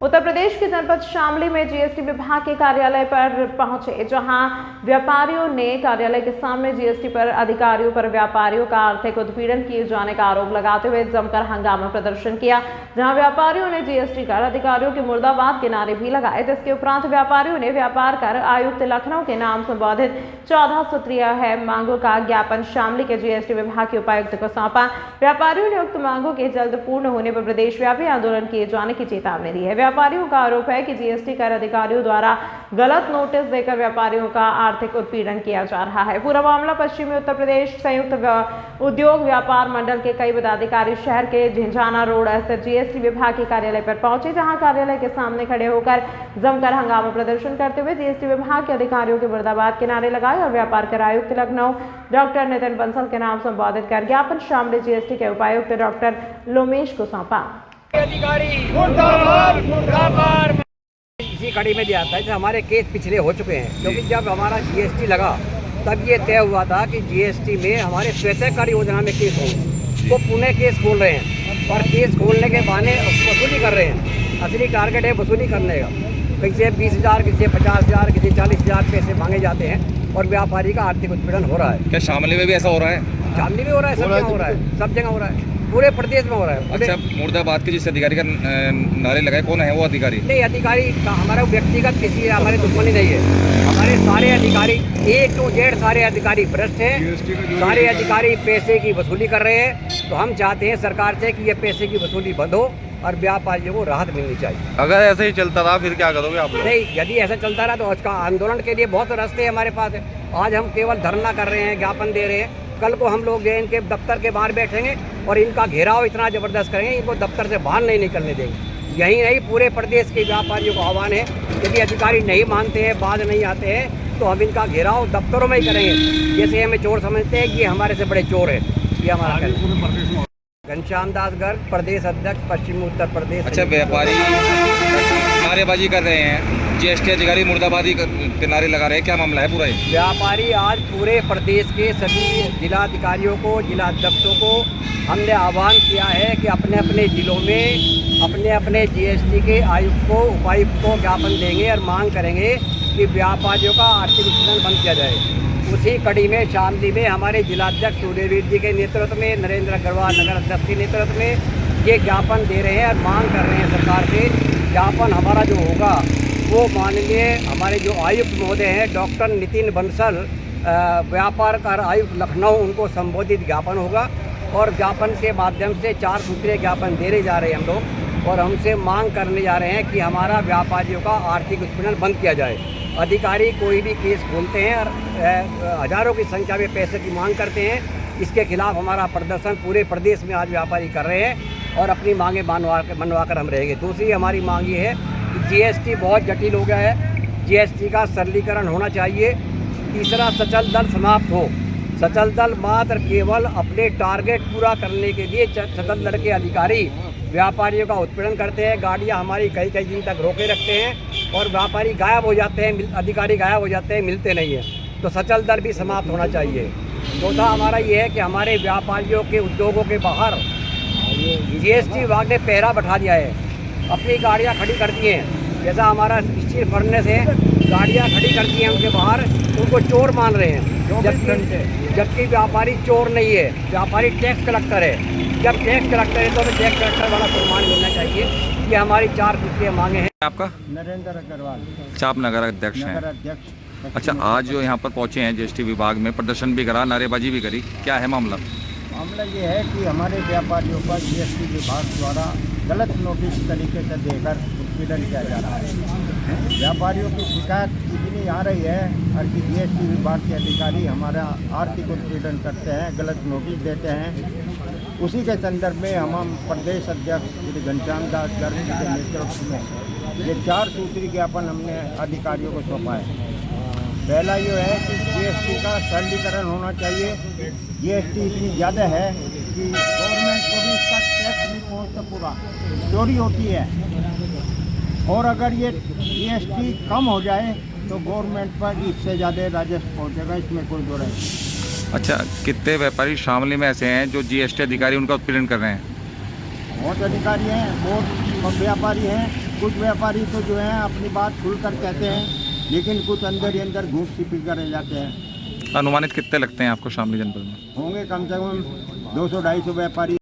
उत्तर प्रदेश के जनपद शामली में जीएसटी विभाग के कार्यालय पर पहुंचे, जहां व्यापारियों ने कार्यालय के सामने जीएसटी पर अधिकारियों पर व्यापारियों का आर्थिक उत्पीड़न किए जाने का आरोप लगाते हुए जमकर हंगामा प्रदर्शन किया। जहां व्यापारियों ने जीएसटी कर अधिकारियों के मुर्दाबाद के नारे भी लगाए, जिसके उपरांत व्यापारियों ने व्यापार कर आयुक्त लखनऊ के नाम संबोधित 14 सूत्रीय है मांगों का ज्ञापन शामली के जीएसटी विभाग के उपायुक्त को सौंपा। व्यापारियों ने उक्त मांगों के जल्द पूर्ण होने पर प्रदेशव्यापी आंदोलन किए जाने की चेतावनी दी है। व्यापारियों का आरोप है कि जीएसटी कर अधिकारियों द्वारा गलत नोटिस देकर व्यापारियों का आर्थिक उत्पीड़न किया जा रहा है। पूरा मामला पश्चिमी उत्तर प्रदेश संयुक्त उद्योग व्यापार मंडल के कई पदाधिकारी शहर के झिंझाना रोड स्थित जीएसटी विभाग के कार्यालय पर पहुंचे, जहां कार्यालय के सामने खड़े होकर जमकर हंगामा प्रदर्शन करते हुए जीएसटी विभाग के अधिकारियों के मुर्दाबाद के नारे लगाए और व्यापार कर आयुक्त लखनऊ डॉक्टर नितिन बंसल के नाम संबोधित कर ज्ञापन शामली जीएसटी के उपायुक्त डॉक्टर लोमेश को सौंपा। अधिकारी मुर्दाबाद मुर्दाबाद इसी कड़ी में दिया था। हमारे केस पिछले हो चुके हैं, क्योंकि जब हमारा जीएसटी लगा तब ये तय हुआ था कि जीएसटी में हमारे स्वेच्छाकर योजना में केस होंगे, वो पुणे केस खोल रहे हैं और केस खोलने के बहाने वसूली कर रहे हैं। असली टारगेट है वसूली करने का। किसी 20,000, किसी 50,000, किसी 40,000 पैसे मांगे जाते हैं और व्यापारी का आर्थिक उत्पीड़न हो रहा है। क्या शामली में भी ऐसा हो रहा है? शामली में हो रहा है, सब जगह हो रहा है, सब जगह हो रहा है, पूरे प्रदेश में हो रहा है। अच्छा, मुर्दाबाद के जिस अधिकारी का नारे लगाए, कौन है वो अधिकारी? नहीं, अधिकारी का हमारा व्यक्तिगत किसी हमारे दुश्मनी नहीं है। हमारे सारे अधिकारी A to Z सारे अधिकारी भ्रष्ट हैं। सारे अधिकारी पैसे की वसूली कर रहे हैं। तो हम चाहते हैं सरकार से कि ये पैसे की वसूली बंद हो और व्यापारियों को राहत मिलनी चाहिए। अगर ऐसे ही चलता रहा फिर क्या करोगे आप लोग? नहीं, यदि ऐसा चलता रहा तो उसका आंदोलन के लिए बहुत रास्ते हमारे पास है। आज हम केवल धरना कर रहे हैं, ज्ञापन दे रहे हैं। कल को हम लोग इनके दफ्तर के बाहर बैठेंगे और इनका घेराव इतना ज़बरदस्त करेंगे, इनको दफ्तर से बाहर नहीं निकलने देंगे। यही नहीं, पूरे प्रदेश के व्यापारियों को आह्वान है, यदि अधिकारी नहीं मानते हैं, बाज नहीं आते हैं, तो हम इनका घेराव दफ्तरों में ही करेंगे। जैसे हमें चोर समझते हैं कि हमारे से बड़े चोर है, ये हमारा कहना। घनश्याम दास गर्ग, प्रदेश अध्यक्ष, पश्चिमी उत्तर प्रदेश। अच्छा, व्यापारी नारेबाजी कर रहे हैं, जीएसटी अधिकारी मुर्दाबादी के नारे लगा रहे हैं, क्या मामला है पूरा? व्यापारी आज पूरे प्रदेश के सभी जिलाधिकारियों को, जिलाध्यक्षों को हमने आह्वान किया है कि अपने अपने जिलों में अपने अपने जीएसटी के आयुक्त को, उपायुक्त को ज्ञापन देंगे और मांग करेंगे कि व्यापारियों का आर्थिक उत्पीड़न बंद किया जाए। उसी कड़ी में शामली में हमारे जिलाध्यक्ष सूर्यवीर जी के नेतृत्व में, नरेंद्र अग्रवाल नगर अध्यक्ष के नेतृत्व में ये ज्ञापन दे रहे हैं और मांग कर रहे हैं सरकार से। ज्ञापन हमारा जो होगा वो माननीय हमारे जो आयुक्त महोदय हैं डॉक्टर नितिन बंसल, व्यापार कर आयुक्त लखनऊ, उनको संबोधित ज्ञापन होगा और ज्ञापन के माध्यम से 4 सूत्रीय ज्ञापन देने जा रहे हैं हम लोग और हमसे मांग करने जा रहे हैं कि हमारा व्यापारियों का आर्थिक उत्पीड़न बंद किया जाए। अधिकारी कोई भी केस खोलते हैं और हज़ारों की संख्या में पैसे की मांग करते हैं। इसके खिलाफ हमारा प्रदर्शन पूरे प्रदेश में आज व्यापारी कर रहे हैं और अपनी मांगें मनवा कर हम रहेंगे। दूसरी हमारी मांग ये है कि जीएसटी बहुत जटिल हो गया है, जीएसटी का सरलीकरण होना चाहिए। तीसरा, सचल दल समाप्त हो। सचल दल मात्र केवल अपने टारगेट पूरा करने के लिए सचल दल के अधिकारी व्यापारियों का उत्पीड़न करते हैं। गाड़ियां हमारी कई कई दिन तक रोके रखते हैं और व्यापारी गायब हो जाते हैं, अधिकारी गायब हो जाते हैं, मिलते नहीं हैं। तो सचल दल भी समाप्त होना चाहिए। चौथा हमारा ये है कि हमारे व्यापारियों के उद्योगों के बाहर जीएसटी विभाग ने पहरा बैठा दिया है, अपनी गाड़ियाँ खड़ी कर दी हैं। जैसा हमारा स्टील फर्नेस है, गाड़ियाँ खड़ी कर दी हैं उनके बाहर, उनको चोर मान रहे हैं, जबकि व्यापारी चोर नहीं है, व्यापारी टैक्स कलेक्टर है। जब टैक्स कलेक्टर है तो टैक्स कलेक्टर वाला सम्मान मिलना चाहिए। ये हमारी 4 सूत्रीय मांगे हैं। आपका? नरेंद्र अग्रवाल, आप नगर अध्यक्ष हैं। नगर अध्यक्ष। अच्छा, आज जो यहाँ पर पहुँचे हैं जीएसटी विभाग में, प्रदर्शन भी करा, नारेबाजी भी करी, क्या है मामला? मामला ये है कि हमारे व्यापारियों पर जीएसटी विभाग द्वारा गलत नोटिस तरीके से देकर उत्पीड़न किया जा रहा है। व्यापारियों की शिकायत इतनी आ रही है और कि जीएसटी विभाग के अधिकारी हमारा आर्थिक उत्पीड़न करते हैं, गलत नोटिस देते हैं। उसी के संदर्भ में हम प्रदेश अध्यक्ष श्री घनश्याम दास गर्ग के नेतृत्व में ये 4 सूत्री ज्ञापन हमने अधिकारियों को सौंपा है। पहला ये है कि जीएसटी का सरलीकरण होना चाहिए। जीएसटी इतनी ज़्यादा है कि गवर्नमेंट को भी इसका टैक्स नहीं पहुँचता, पूरा चोरी होती है। और अगर ये जीएसटी कम हो जाए तो गवर्नमेंट पर इससे ज़्यादा राजस्व पहुँचेगा, इसमें कोई दो नहीं। अच्छा, कितने व्यापारी शामली में ऐसे हैं जो जीएसटी अधिकारी उनका उत्पीड़न कर रहे हैं? बहुत अधिकारी हैं, बहुत व्यापारी हैं कुछ व्यापारी तो जो है अपनी बात खुलकर कहते हैं, लेकिन कुछ अंदर ही अंदर घूस छिपी कर रह जाते हैं। अनुमानित कितने लगते हैं आपको शामली जनपद में? होंगे कम से कम 200-250 व्यापारी।